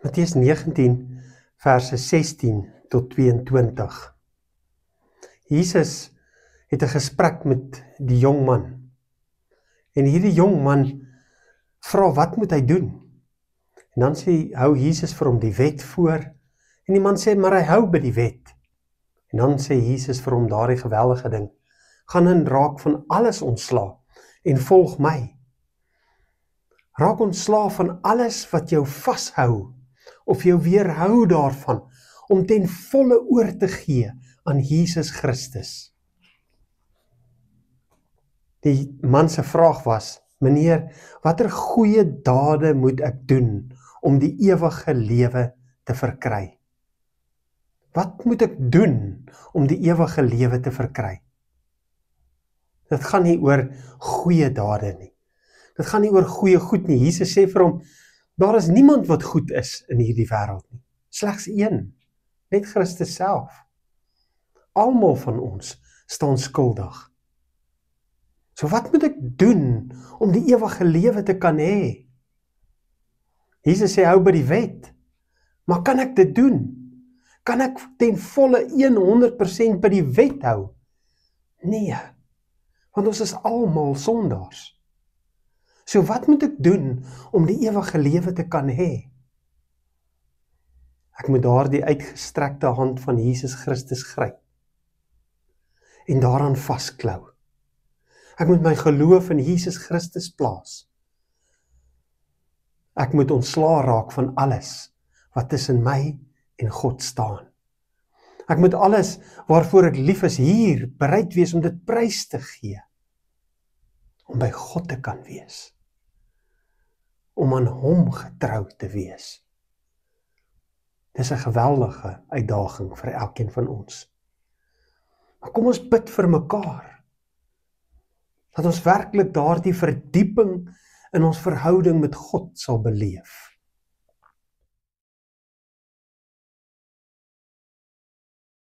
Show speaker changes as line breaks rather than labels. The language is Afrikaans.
Matteus 19, verse 16 tot 22. Jesus het 'n gesprek met die jong man. En hierdie jong man vra wat moet hy doen? En dan hou Jesus vir hom die wet voor. En die man sê, maar hy hou by die wet. En dan sê Jesus vir hom daardie geweldige ding, gaan in raak van alles ontslae en volg my. Raak ontslae van alles wat jou vashou of jou weerhou daarvan om ten volle oor te gee aan Jesus Christus. Die man se vraag was, meneer, watter goeie dade moet ek doen om die ewige lewe te verkry? Wat moet ek doen om die ewige lewe te verkry? Dit gaan nie oor goeie dade nie. Dit gaan nie oor goeie goed nie. Jesus sê vir hom, daar is niemand wat goed is in hierdie wêreld nie. Slegs een, net Christus self. Almal van ons staan skuldig. So wat moet ek doen om die ewige lewe te kan hê? Jesus sê, hou by die wet. Maar kan ek dit doen? Kan ek ten volle 100% by die wet hou? Nee, want ons is almal sondaars. So wat moet ek doen om die ewige lewe te kan hê? Ek moet daardie uitgestrekte hand van Jesus Christus gryp en daaraan vasklou. Ek moet my geloof in Jesus Christus plaas. Ek moet ontslae raak van alles wat tussen my en God staan. Ek moet alles waarvoor ek lief is hier bereid wees om dit prys te gee. Om by God te kan wees. Om aan hom getrou te wees. Dis 'n geweldige uitdaging vir elkeen van ons. Maar kom ons bid vir mekaar. Dat ons werklik daardie verdieping in ons verhouding met God sal beleef.